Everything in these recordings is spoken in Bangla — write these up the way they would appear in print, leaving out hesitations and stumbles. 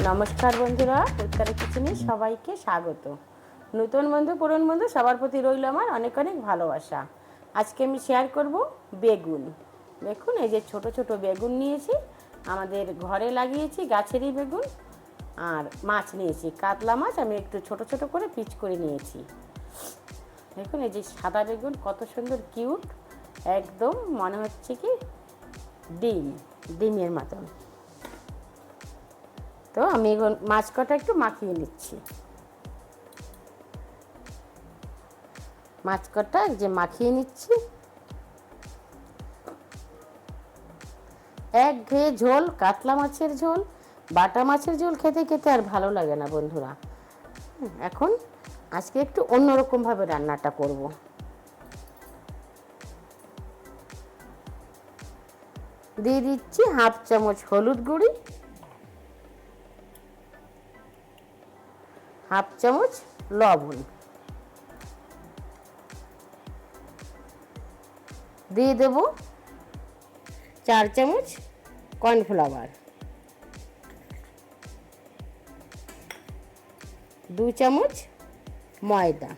নমস্কার বন্ধুরা, উত্তরা কিচেনে সবাইকে স্বাগত। নতুন বন্ধু পুরনো বন্ধু সবার প্রতি রইল আমার অনেক অনেক ভালোবাসা। আজকে আমি শেয়ার করব বেগুন। দেখুন, এই যে ছোট ছোট বেগুন নিয়েছি, আমাদের ঘরে লাগিয়েছি গাছেরই বেগুন। আর মাছ নিয়েছি, কাতলা মাছ আমি একটু ছোট ছোট করে পিচ করে নিয়েছি। দেখুন, এই যে সাদা বেগুন কত সুন্দর কিউট, একদম মনে হচ্ছে কি ডিমের মতন। তো আমি মাছ কটা একটু মাখিয়ে নিচ্ছি। মাছ কটা যে মাখিয়ে নিচ্ছি, একঘেয়ে ঝোল, কাতলা মাছের ঝোল, বাটা মাছের ঝোল খেতে খেতে আর ভালো লাগে না বন্ধুরা। এখন আজকে একটু অন্যরকমভাবে রান্নাটা করব। দিয়ে দিচ্ছি হাফ চামচ হলুদ গুঁড়ি, হাফ চামচ লবণ, দিয়ে দেব 4 চামচ কর্নফ্লাওয়ার, 2 চামচ ময়দা,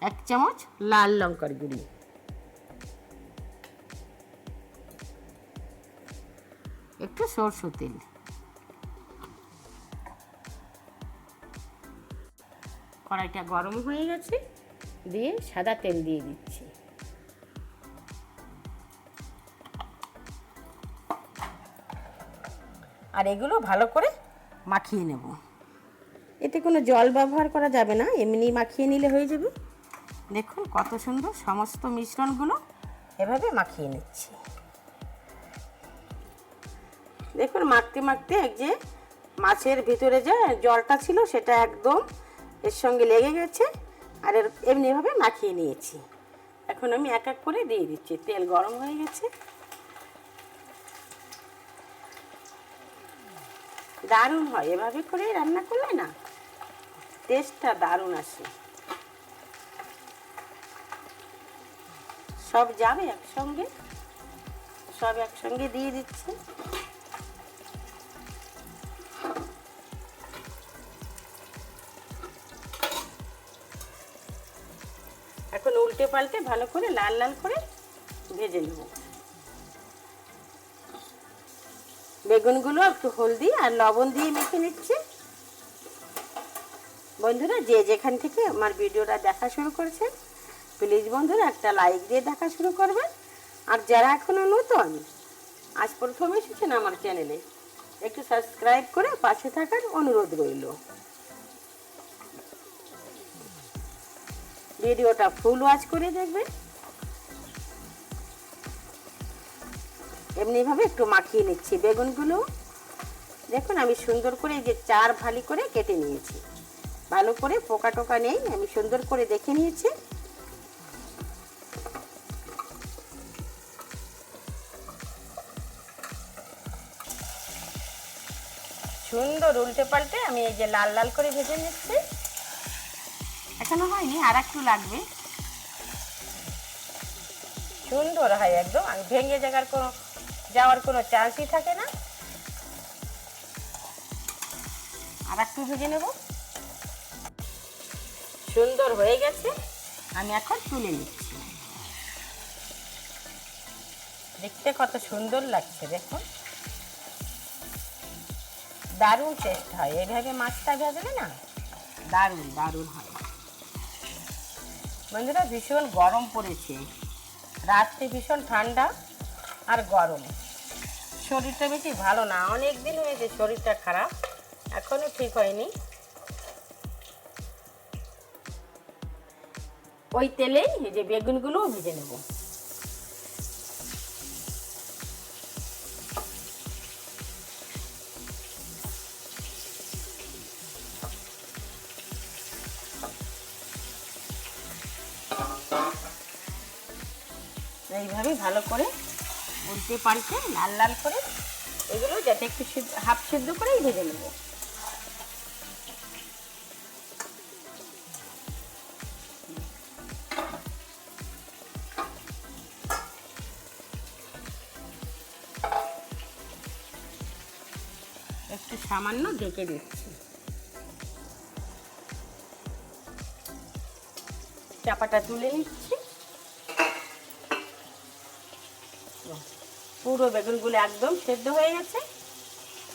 1 চামচ লাল লঙ্কার গুঁড়ি, একটু সরষের তেল। কড়াইটা গরম হয়ে গেছে, দিয়ে সাদা তেল দিয়ে দিচ্ছি। আর এগুলো ভালো করে মাখিয়ে নেব। এতে কোনো জল ব্যবহার করা যাবে না, এমনি মাখিয়ে নিলে হয়ে যাবে। দেখুন কত সুন্দর সমস্ত মিশ্রণগুলো এভাবে মাখিয়ে নিচ্ছি। দেখুন মাখতে মাখতে এক যে মাছের ভিতরে যে জলটা ছিল সেটা একদম এর সঙ্গে লেগে গেছে, আর এমনিভাবে মাখিয়ে নিয়েছি। এখন আমি এক এক করে দিয়ে দিচ্ছি। তেল গরম হয়ে গেছে। দারুণ হয় এভাবে করে রান্না করলে, না টেস্টটা দারুণ আসে। সব যাবে একসঙ্গে, সব একসঙ্গে দিয়ে দিচ্ছি। এখন উল্টে পাল্টে ভালো করে লাল লাল করে ভেজে নেব। বেগুনগুলো একটু হলদি আর লবণ দিয়ে মেখে নিচ্ছি। বন্ধুরা, যে যেখান থেকে আমার ভিডিওটা দেখা শুরু করেছেন, প্লিজ বন্ধুরা একটা লাইক দিয়ে দেখা শুরু করবেন। আর যারা এখনো নতুন, আজ প্রথম এসেছেন আমার চ্যানেলে, একটু সাবস্ক্রাইব করে পাশে থাকার অনুরোধ রইল। ভিডিওটা ফুল ওয়াচ করে দেখবেন। এমনিভাবে একটু মাখিয়ে নিচ্ছি বেগুনগুলো। দেখুন আমি সুন্দর করে এই যে 4 ভালি করে কেটে নিয়েছি, ভালো করে পোকা টোকা নেই, আমি সুন্দর করে দেখে নিয়েছি। সুন্দর উল্টে পাল্টে আমি এই যে লাল লাল করে ভেজে নিচ্ছি। এখনো হয়নি, আর একটু লাগবে। সুন্দর হয় একদম, আর ভেঙে যাওয়ার কোনো চান্সই থাকে না। আর একটু ভেজে নেব। সুন্দর হয়ে গেছে, আমি এখন তুলে নিচ্ছি। দেখতে কত সুন্দর লাগছে দেখুন, দারুণ টেস্ট হয় এইভাবে মাছটা ভেজলে, না দারুণ দারুণ হয়। বন্ধুরা, ভীষণ গরম পড়েছে, রাত্রে ভীষণ ঠান্ডা আর গরম, শরীরটা বেশি ভালো না। অনেক দিন হয়েছে শরীরটা খারাপ, এখনো ঠিক হয়নি। ওই তেলেই এই যে বেগুনগুলোও ভেজে নেব। এইভাবে ভালো করে উল্টে পাল্টে লাল লাল করে এগুলো যাতে একটু হাফ সিদ্ধ করেই ভেজে নেব। সামান্য ঢেকে দিচ্ছি। চাপাটা তুলে নিচ্ছি। পুরো বেগুনগুলো একদম সেদ্ধ হয়ে গেছে,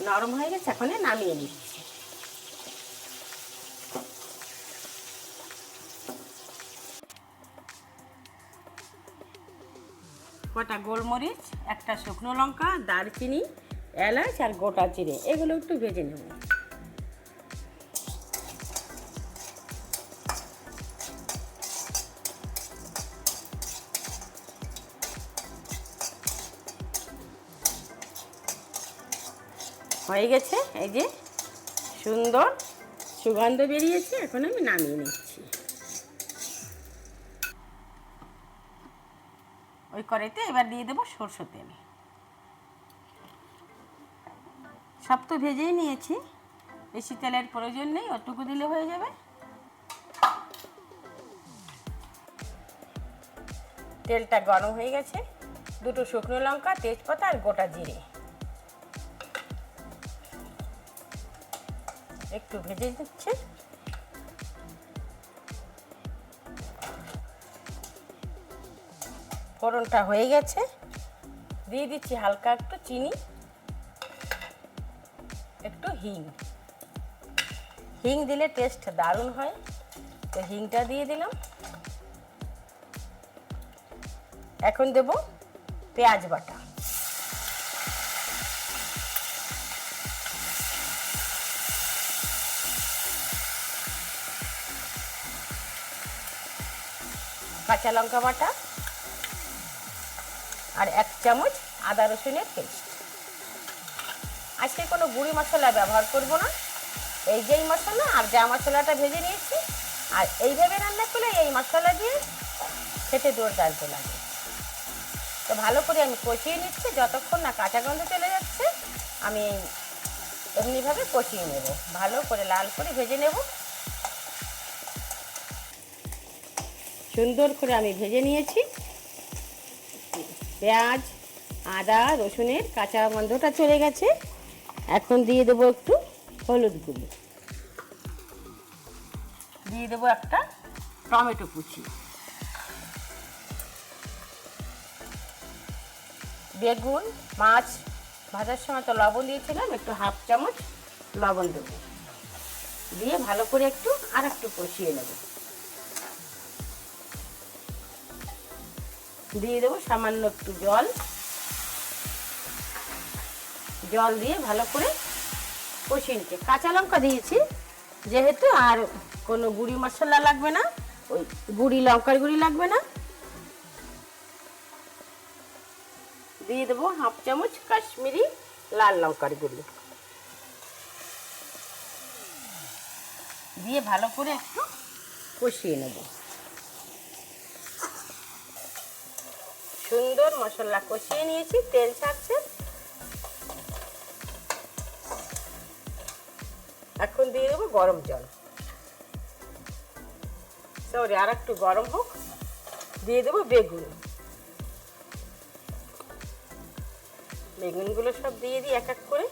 নরম হয়ে গেছে, এখন নামিয়ে নিচ্ছি। কটা গোলমরিচ, একটা শুকনো লঙ্কা, দারচিনি, এলাচ আর গোটা জিরে, এগুলো একটু ভেজে নেব। হয়ে গেছে, এই যে সুন্দর সুগন্ধ বেরিয়েছে, এখন আমি নামিয়ে নিচ্ছি। ওই কড়াইতে এবার দিয়ে দেবো সরষের তেল। সব তো ভেজেই নিয়েছি, বেশি তেলের প্রয়োজন নেই, ওটুকু দিলে হয়ে যাবে। তেলটা গরম হয়ে গেছে, দুটো শুকনো লঙ্কা, তেজপাতা আর গোটা জিরে একটু ভেজে দিচ্ছে। ফোড়নটা হয়ে গেছে, দিয়ে দিচ্ছি হালকা একটু চিনি, একটু হিং। হিং দিলে টেস্ট দারুণ হয়, তো হিংটা দিয়ে দিলাম। এখন দেব পেঁয়াজ বাটা। কাঁচা লঙ্কা বাটা আর 1 চামচ আদা রসুনের পেস্ট। আজকে কোনো গুঁড়ি মশলা ব্যবহার করব না, এই যেই মশলা আর যা মশলাটা ভেজে নিয়েছি, আর এইভাবে রান্না করলে এই মশলা দিয়ে খেতে দুর্দান্ত লাগে। তো ভালো করে আমি কষিয়ে নিচ্ছি, যতক্ষণ না কাঁচা গন্ধ চলে যাচ্ছে আমি এমনিভাবে কষিয়ে নেব, ভালো করে লাল করে ভেজে নেব। সুন্দর করে আমি ভেজে নিয়েছি। পেঁয়াজ, আদা রসুনের কাঁচা গন্ধটা চলে গেছে, এখন দিয়ে দেবো একটু হলুদ গুঁড়ো, দিয়ে দেবো একটা টমেটো কুচি, বেগুন মাছ ভাজার সময় তো লবণ দিয়েছিলাম, একটু 1/2 চামচ লবণ দেবো, দিয়ে ভালো করে একটু আর একটু কষিয়ে নেব। দিয়ে দেবো সামান্য একটু জল, জল দিয়ে ভালো করে কষিয়ে নিচ্ছি। কাঁচা লঙ্কা দিয়েছি যেহেতু, আর কোনো গুঁড়ি মশলা লাগবে না, ওই গুঁড়ি লঙ্কার গুঁড়ি লাগবে না। দিয়ে দেবো 1/2 চামচ কাশ্মীরি লাল লঙ্কার গুঁড়ি, দিয়ে ভালো করে একটু কষিয়ে নেব। সুন্দর মশলা কষিয়ে নিয়েছি, তেল ছাড়ছে। এখন দিয়ে দেবো গরম জল, সরি আর একটু গরম হোক। দিয়ে দেবো বেগুন, বেগুনগুলো সব দিয়ে দিই এক এক করে।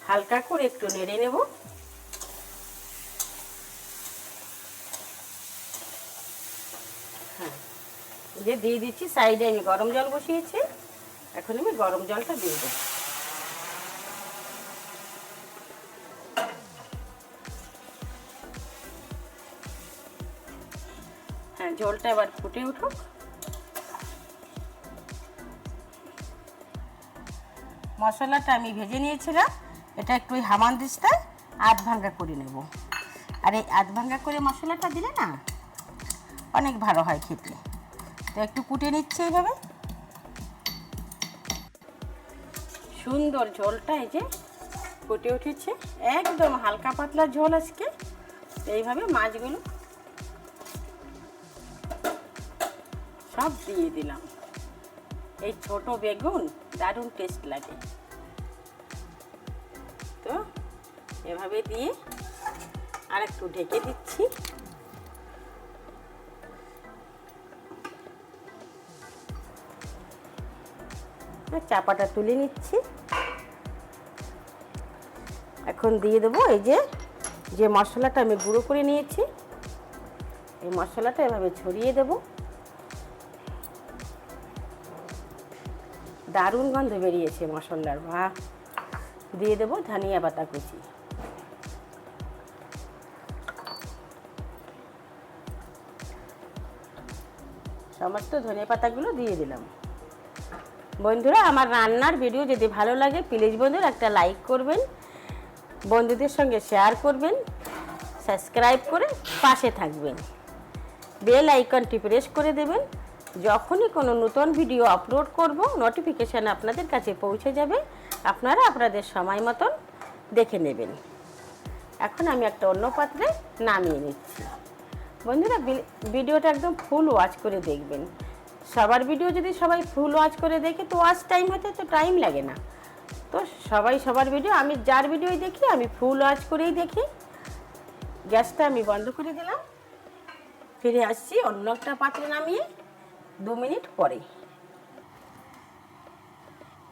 হালকা করে একটু নেড়ে নেব। হ্যাঁ, দিয়ে দিচ্ছি সাইডে আমি গরম জল বসিয়েছি, এখন আমি গরম জলটা দিয়ে দেবো। হ্যাঁ, ঝোলটা এবার ফুটে উঠুক। মশলাটা আমি ভেজে নিয়েছিলাম, এটা একটু ওই হামানদিস্তায় আধ ভাঙ্গা করে নেব। আর এই আধ ভাঙ্গা করে মশলাটা দিলে না অনেক ভালো হয় খেতে, তো একটু কুটে নিচ্ছি এইভাবে। সুন্দর ঝোলটা এই যে ফুটে উঠেছে, একদম হালকা পাতলা ঝোল আজকে। এইভাবে মাছগুলো সব দিয়ে দিলাম। এই ছোট বেগুন দারুণ টেস্ট লাগে, তো এভাবে দিয়ে আর একটু ঢেকে দিচ্ছি। চাপাটা তুলে নিচ্ছি। এখন দিয়ে দেবো এই যে মশলাটা আমি গুঁড়ো করে নিয়েছি, এই মশলাটা এভাবে ছড়িয়ে দেব। দারুণ গন্ধ বেরিয়েছে মশলার, বাহ। দিয়ে দেবো ধনিয়া পাতা কুচি। সমস্ত ধনিয়া পাতাগুলো দিয়ে দিলাম। বন্ধুরা, আমার রান্নার ভিডিও যদি ভালো লাগে প্লিজ বন্ধুরা একটা লাইক করবেন, বন্ধুদের সঙ্গে শেয়ার করবেন, সাবস্ক্রাইব করে পাশে থাকবেন, বেল আইকনটি প্রেস করে দেবেন। যখনই কোনো নতুন ভিডিও আপলোড করব নোটিফিকেশান আপনাদের কাছে পৌঁছে যাবে, আপনারা আপনাদের সময় মতন দেখে নেবেন। এখন আমি একটা অন্য পাত্রে নামিয়ে নিচ্ছি। বন্ধুরা, ভিডিওটা একদম ফুল ওয়াচ করে দেখবেন। সবার ভিডিও যদি সবাই ফুল ওয়াচ করে দেখে তো ওয়াচ টাইম হতে তো টাইম লাগে না। তো সবাই সবার ভিডিও, আমি যার ভিডিওই দেখি আমি ফুল ওয়াচ করেই দেখি। গ্যাসটা আমি বন্ধ করে দিলাম। ফিরে আসছি অন্য একটা পাত্রে নামিয়ে 2 মিনিট পরে।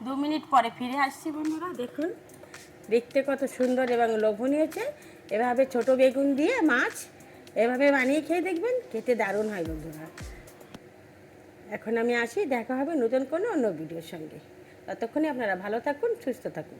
2 মিনিট পরে ফিরে আসছি বন্ধুরা, দেখুন দেখতে কত সুন্দর এবং লোভনীয় হয়েছে। এভাবে ছোট বেগুন দিয়ে মাছ এভাবে বানিয়ে খেয়ে দেখবেন, খেতে দারুণ হয় বন্ধুরা। এখন আমি আসি, দেখা হবে নতুন কোনো অন্য ভিডিওর সঙ্গে। ততক্ষণে আপনারা ভালো থাকুন, সুস্থ থাকুন।